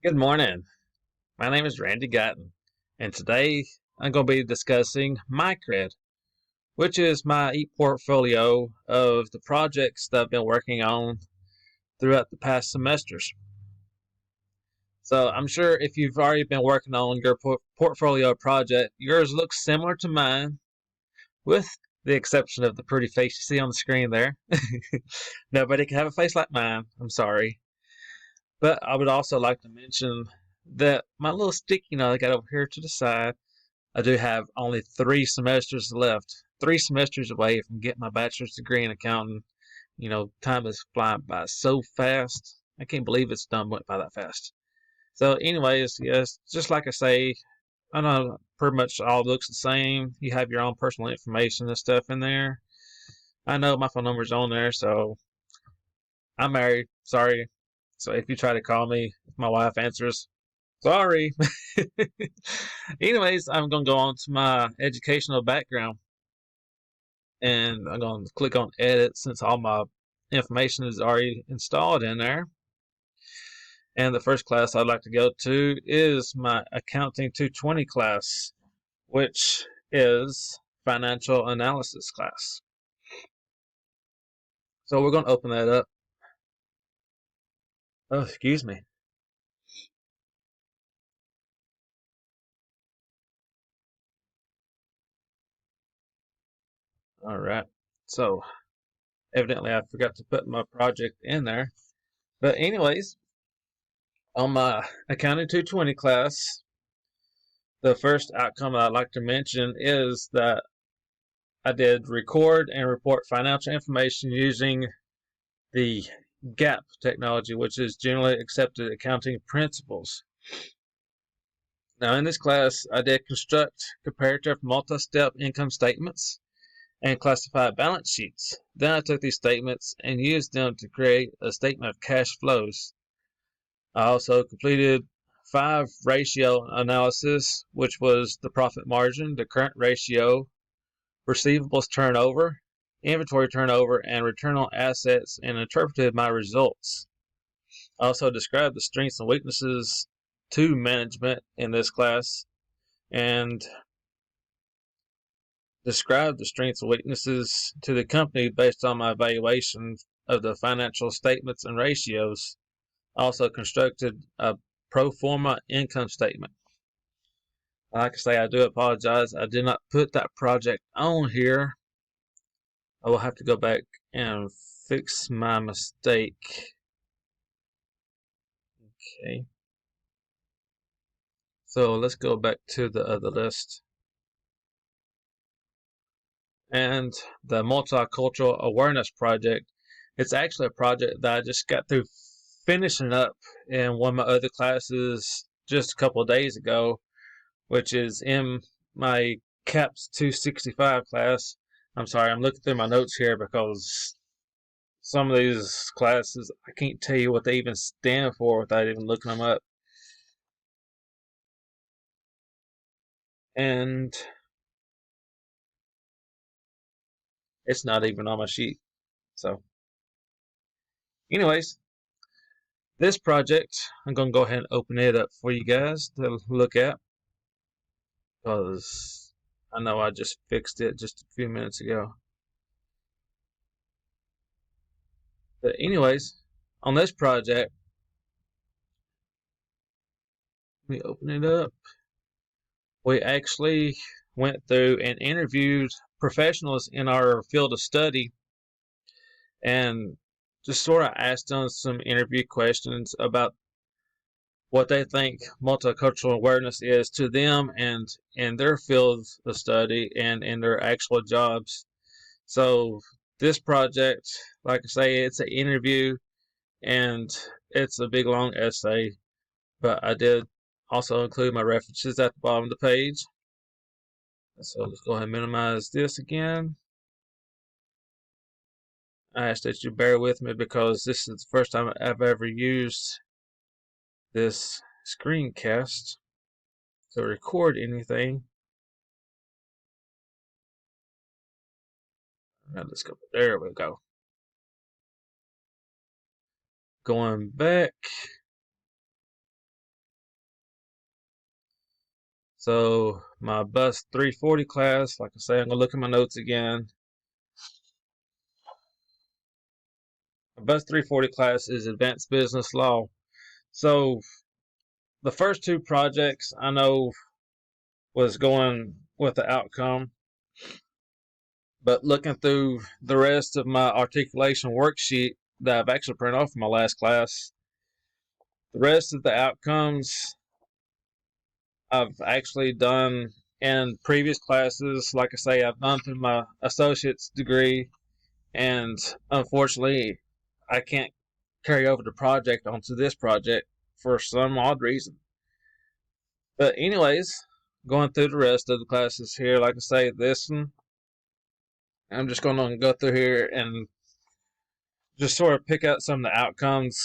Good morning. My name is Randy Guyton, and today I'm going to be discussing my cred, which is my e-portfolio of the projects that I've been working on throughout the past semesters. So I'm sure if you've already been working on your portfolio project, yours looks similar to mine, with the exception of the pretty face you see on the screen there. Nobody can have a face like mine. I'm sorry. But I would also like to mention that my little sticky note I got over here to the side, I do have only 3 semesters left. 3 semesters away from getting my bachelor's degree in accounting. Time is flying by so fast. I can't believe it's done went by that fast. So, anyways, yes, just like I say, I know pretty much all looks the same. You have your own personal information and stuff in there. I know my phone number's on there, so I'm married. Sorry. So if you try to call me, if my wife answers, sorry. Anyways, I'm going to go on to my educational background, and I'm going to click on edit since all my information is already installed in there. And the first class I'd like to go to is my Accounting 220 class, which is financial analysis class. So we're going to open that up. Oh, excuse me. All right. So evidently I forgot to put my project in there. But anyways, on my Accounting 220 class, the first outcome I'd like to mention is that I did record and report financial information using the CAPS technology, which is generally accepted accounting principles. Now, in this class, I did construct comparative multi-step income statements and classify balance sheets. Then I took these statements and used them to create a statement of cash flows. I also completed 5 ratio analysis, which was the profit margin, the current ratio, receivables turnover, inventory turnover, and return on assets, and interpreted my results. I also described the strengths and weaknesses to management in this class, and described the strengths and weaknesses to the company based on my evaluation of the financial statements and ratios. I also constructed a pro forma income statement. Like I say, I do apologize. I did not put that project on here. I will have to go back and fix my mistake. Okay. So let's go back to the other list. And the Multicultural Awareness project, it's actually a project that I just got through finishing up in one of my other classes just a couple of days ago, which is in my CAPS265 class. I'm sorry, I'm looking through my notes here because some of these classes, I can't tell you what they even stand for without even looking them up. And it's not even on my sheet. So, anyways, this project, I'm going to go ahead and open it up for you guys to look at because I know I just fixed it just a few minutes ago. But anyways, on this project, let me open it up. We actually went through and interviewed professionals in our field of study and just sort of asked them some interview questions about what they think multicultural awareness is to them and in their field of study and in their actual jobs. So this project, like I say, it's an interview and it's a big long essay, but I did also include my references at the bottom of the page. So let's go ahead and minimize this again. I ask that you bear with me because this is the first time I've ever used this screencast to record anything. Now let's go. There we go. Going back. So my bus 340 class, like I say, I'm going to look at my notes again. My bus 340 class is advanced business law. So the first two projects I know was going with the outcome, but looking through the rest of my articulation worksheet that I've actually printed off from my last class, the rest of the outcomes I've actually done in previous classes. Like I say, I've done through my associate's degree, and unfortunately, I can't carry over the project onto this project for some odd reason. But anyways, going through the rest of the classes here, like I say, this one, I'm just going to go through here and just sort of pick out some of the outcomes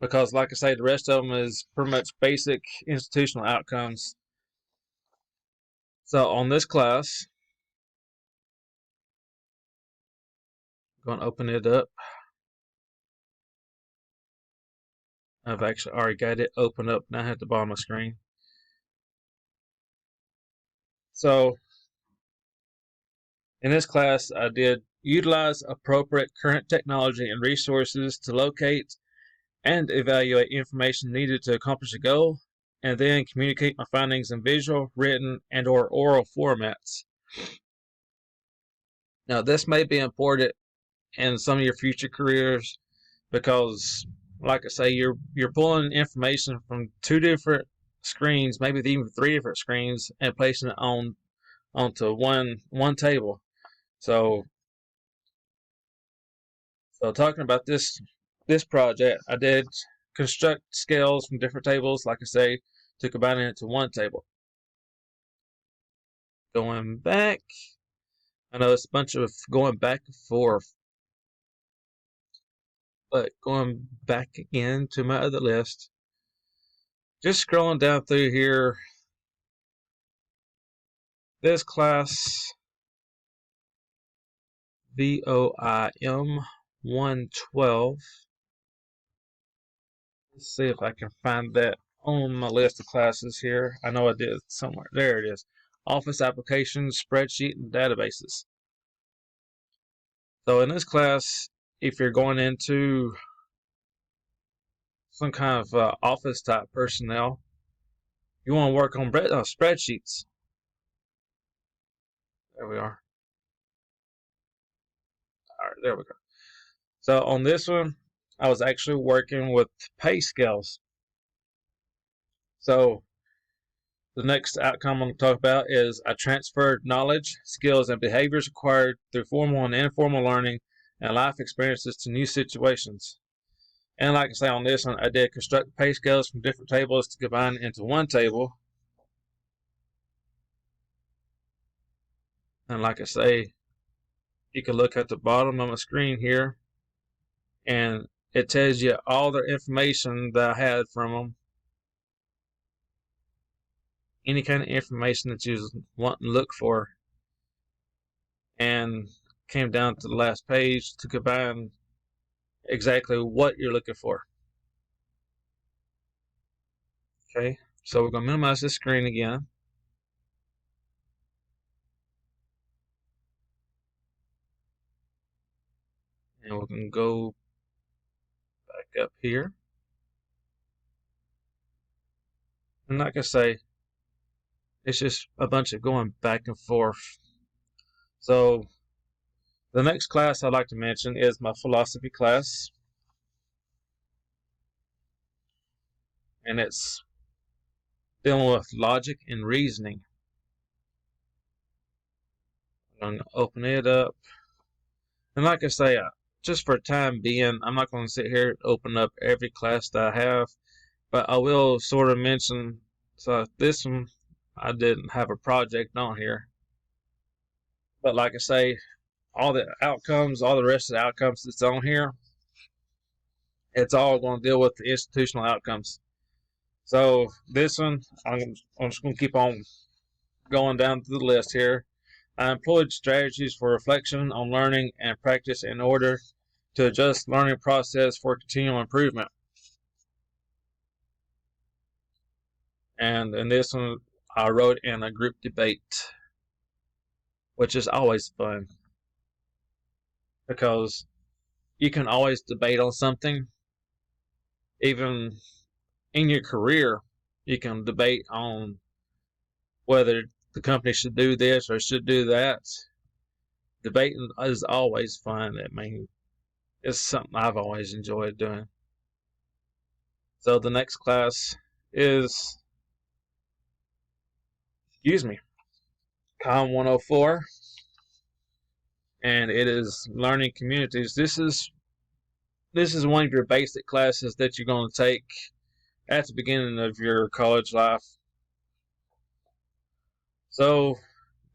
because, like I say, the rest of them is pretty much basic institutional outcomes. So on this class, I'm going to open it up. I've actually already got it open up now at the bottom of the screen. So in this class, I did utilize appropriate current technology and resources to locate and evaluate information needed to accomplish a goal, and then communicate my findings in visual, written, and or oral formats. Now, this may be important in some of your future careers because, like I say, you're pulling information from two different screens, maybe even three different screens, and placing it onto one table. So talking about this project, I did construct scales from different tables, like I say, to combine it into one table. Going back, I know it's a bunch of going back and forth, but going back again to my other list, just scrolling down through here, this class VOIM 112. Let's see if I can find that on my list of classes here. I know I did somewhere. There it is. Office applications, spreadsheet, and databases. So in this class, if you're going into some kind of office type personnel, you want to work on spreadsheets. There we are. All right, there we go. So on this one, I was actually working with pay scales. So the next outcome I'm going to talk about is I transferred knowledge, skills, and behaviors acquired through formal and informal learning and life experiences to new situations. And like I say on this one, I did construct pay scales from different tables to combine into one table. And like I say, you can look at the bottom of my screen here, and it tells you all the information that I had from them. Any kind of information that you want to look for. And came down to the last page to combine exactly what you're looking for. Okay, so we're going to minimize this screen again. And we're going to go back up here. And like I say, it's just a bunch of going back and forth. So the next class I'd like to mention is my philosophy class. And it's dealing with logic and reasoning. I'm going to open it up. And like I say, just for time being, I'm not going to sit here and open up every class that I have. But I will sort of mention, so this one, I didn't have a project on here. But like I say, all the outcomes, all the rest of the outcomes that's on here, it's all going to deal with the institutional outcomes. So this one, I'm just going to keep on going down through the list here. I employed strategies for reflection on learning and practice in order to adjust learning process for continual improvement. And in this one, I wrote in a group debate, which is always fun because you can always debate on something. Even in your career, you can debate on whether the company should do this or should do that. Debating is always fun. I mean, it's something I've always enjoyed doing. So the next class is, COM 104, and it is learning communities. This is one of your basic classes that you're going to take at the beginning of your college life. So,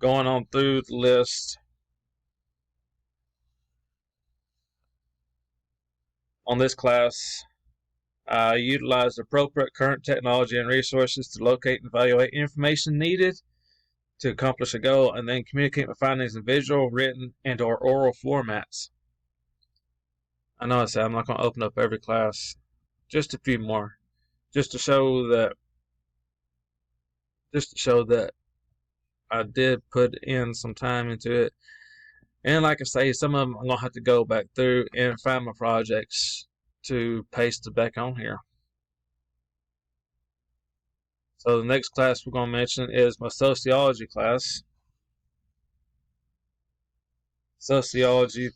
going on through the list, on this class, utilize appropriate current technology and resources to locate and evaluate information needed to accomplish a goal, and then communicate my findings in visual, written, and or oral formats. I know I said I'm not going to open up every class, just a few more, just to show that I did put in some time into it. And like I say, some of them I'm going to have to go back through and find my projects to paste it back on here. So the next class we're going to mention is my sociology class. Sociology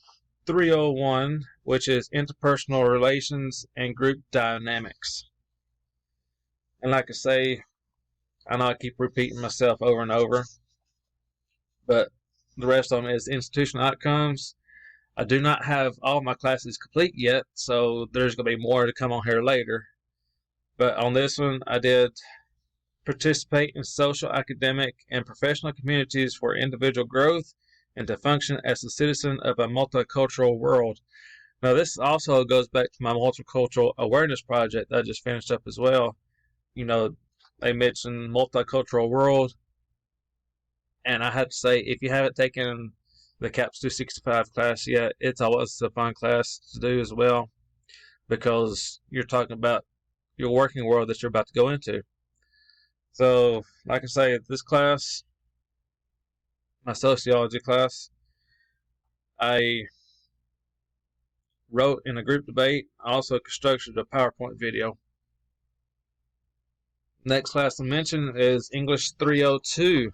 301, which is interpersonal relations and group dynamics. And like I say, I know I keep repeating myself over and over, but the rest of them is institutional outcomes. I do not have all my classes complete yet, so there's going to be more to come on here later. But on this one, I did participate in social, academic, and professional communities for individual growth and to function as a citizen of a multicultural world. Now, this also goes back to my Multicultural Awareness project that I just finished up as well. You know, they mentioned multicultural world, and I have to say, if you haven't taken the CAPS265 class yet, it's always a fun class to do as well, because you're talking about your working world that you're about to go into. So, like I say, this class, my sociology class, I wrote in a group debate. I also constructed a PowerPoint video. Next class to mention is English 302.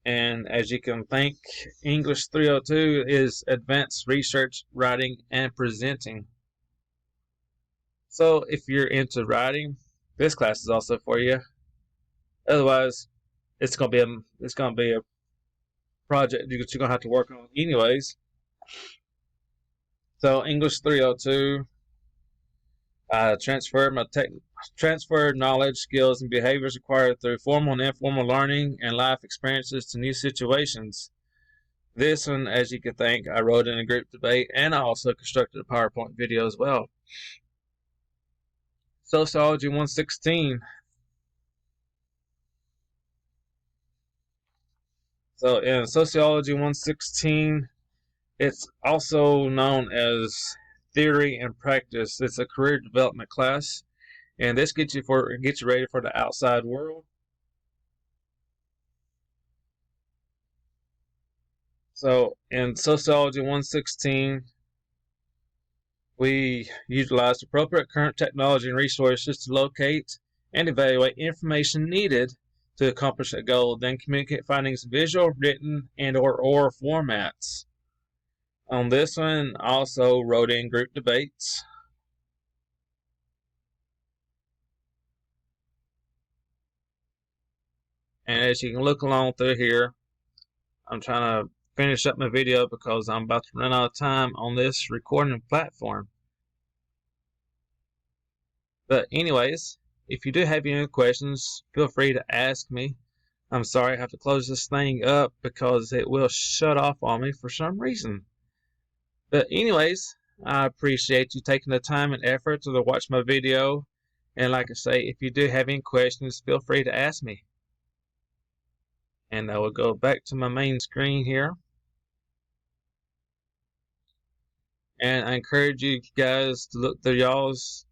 And as you can think, English 302 is advanced research, writing, and presenting. So if you're into writing, this class is also for you. Otherwise, it's gonna be a project that you're gonna have to work on anyways. So English 302, transfer knowledge, skills, and behaviors acquired through formal and informal learning and life experiences to new situations. This one, as you can think, I wrote in a group debate, and I also constructed a PowerPoint video as well. Sociology 116. So in Sociology 116, it's also known as Theory and Practice. It's a career development class, and this gets you ready for the outside world. So in Sociology 116, we utilized appropriate current technology and resources to locate and evaluate information needed to accomplish a goal, then communicate findings in visual, written, and or oral formats. On this one, I also wrote in group debates. And as you can look along through here, I'm trying to finish up my video because I'm about to run out of time on this recording platform. But anyways, if you do have any questions, feel free to ask me. I'm sorry I have to close this thing up because it will shut off on me for some reason. But anyways, I appreciate you taking the time and effort to watch my video. And like I say, if you do have any questions, feel free to ask me. And I will go back to my main screen here. And I encourage you guys to look through y'all's